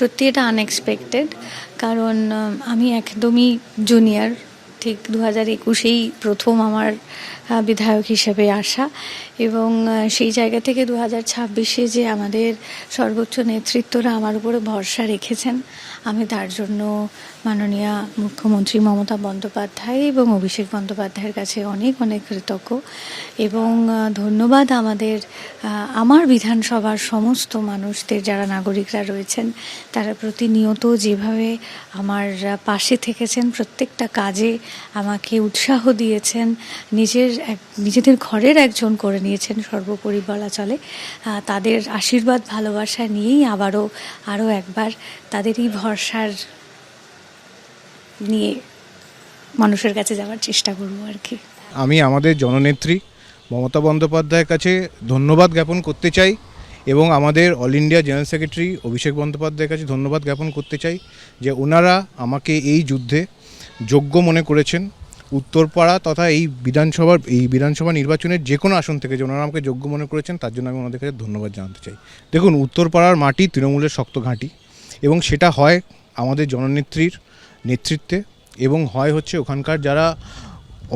সত্যি এটা আনএক্সপেক্টেড, কারণ আমি একদমই জুনিয়র। ঠিক 2021-এই প্রথম আমার বিধায়ক হিসেবে আসা, এবং সেই জায়গা থেকে 2026-এ যে আমাদের সর্বোচ্চ নেতৃত্বরা আমার উপরে ভরসা রেখেছেন, আমি তার জন্য মাননীয় মুখ্যমন্ত্রী মমতা বন্দ্যোপাধ্যায় এবং অভিষেক বন্দ্যোপাধ্যায়ের কাছে অনেক অনেক কৃতজ্ঞ। এবং ধন্যবাদ আমার বিধানসভার সমস্ত মানুষদের, যারা নাগরিকরা রয়েছেন, তারা প্রতিনিয়ত যেভাবে আমার পাশে থেকেছেন, প্রত্যেকটা কাজে আমাকে উৎসাহ দিয়েছেন, নিজেদের ঘরের একজন করে নিয়েছেন সর্বোপরি বলা চলে। তাদের আশীর্বাদ ভালোবাসা নিয়েই আরও একবার তাদের এই ভরসার নিয়ে মানুষের কাছে যাওয়ার চেষ্টা করব আর কি। আমি আমাদের জননেত্রী মমতা বন্দ্যোপাধ্যায়ের কাছে ধন্যবাদ জ্ঞাপন করতে চাই, এবং আমাদের অল ইন্ডিয়া জেনারেল সেক্রেটারি অভিষেক বন্দ্যোপাধ্যায়ের কাছে ধন্যবাদ জ্ঞাপন করতে চাই যে ওনারা আমাকে এই যুদ্ধে যোগ্য মনে করেছেন। উত্তরপাড়া তথা এই বিধানসভা নির্বাচনের যে কোনো আসন থেকে যে ওনারা আমাকে যোগ্য মনে করেছেন, তার জন্য আমি ওনাদের কাছে ধন্যবাদ জানাতে চাই। দেখুন, উত্তরপাড়ার মাটি তৃণমূলের শক্ত ঘাঁটি, এবং সেটা হয় আমাদের জননেত্রীর নেতৃত্বে, এবং হচ্ছে ওখানকার যারা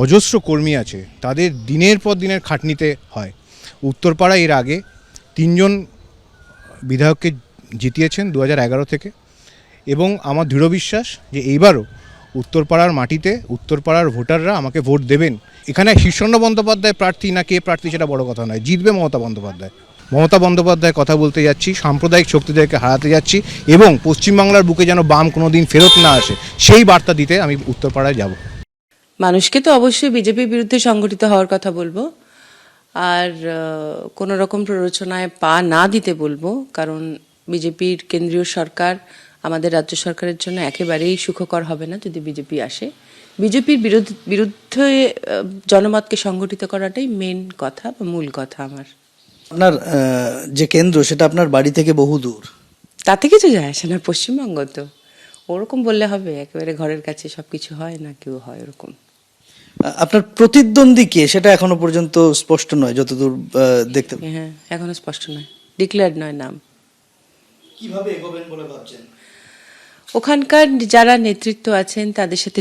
অজস্র কর্মী আছে তাদের দিনের পর দিনের খাটনিতে হয়। উত্তরপাড়া এর আগে 3 জন বিধায়ককে জিতিয়েছেন 2011 থেকে, এবং আমার দৃঢ় বিশ্বাস যে এইবারও উত্তরপাড়ার মাটিতে উত্তরপাড়ার ভোটাররা আমাকে ভোট দেবেন। এখানে শীর্ষেন্দু বন্দ্যোপাধ্যায় প্রার্থী না কে প্রার্থী সেটা বড় কথা নয়, জিতবে মমতা বন্দ্যোপাধ্যায় কথা বলতে যাচ্ছি, সাম্প্রদায়িক শক্তিদেরকে হারাতে যাচ্ছি, এবং পশ্চিমবাংলার বুকে যেন বাম কোনোদিন ফেরত না আসে, সেই বার্তা দিতে আমি উত্তরপাড়ায় যাব। মানুষকে তো অবশ্যই বিজেপির বিরুদ্ধে সংগঠিত হওয়ার কথা বলবো, আর কোনো রকম প্ররোচনায় পা না দিতে বলবো, কারণ বিজেপির কেন্দ্রীয় সরকার আমাদের রাজ্য সরকারের জন্য একেবারেই সুখকর হবে না যদি বিজেপি আসে। বিজেপির বিরুদ্ধে জনমতকে সংগঠিত করাটাই মেন কথা বা মূল কথা আমার। আপনার যে কেন্দ্র সেটা আপনার বাড়ি থেকে বহু দূর, তাতে কিছু যায় আসে না, পশ্চিমবঙ্গ তো ওরকম বললে হবে একেবারে ঘরের কাছে সবকিছু হয় না, কেউ হয় ওরকম। আপনার প্রতিদ্বন্দ্বী কে সেটা এখনো পর্যন্ত স্পষ্ট নয় যতদূর দেখতে। হ্যাঁ, এখনো স্পষ্ট নয়, ডিক্লেয়ার্ড নয় নাম। কিভাবে এগোবেন বলে ভাবছেন? ওখানকার যারা নেতৃত্ব আছেন তাদের সাথে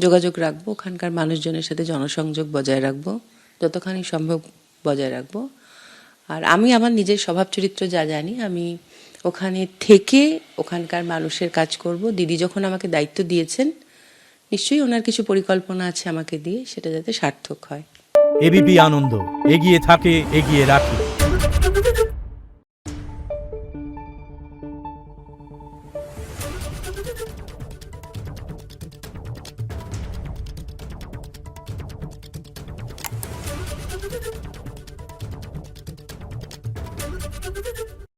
যোগাযোগ রাখবো, ওখানকার মানুষজনের সাথে জনসংযোগ বজায় রাখবো, যতখানি সম্ভব বজায় রাখবো। আর আমি আমার নিজের স্বভাব চরিত্র যা জানি, আমি ওখানে থেকে ওখানকার মানুষের কাজ করব। দিদি যখন আমাকে দায়িত্ব দিয়েছেন, নিশ্চয়ই ওনার কিছু পরিকল্পনা আছে আমাকে দিয়ে, সেটা যাতে সার্থক হয়। এবিপি আনন্দ, এগিয়ে থাকে, এগিয়ে রাখে।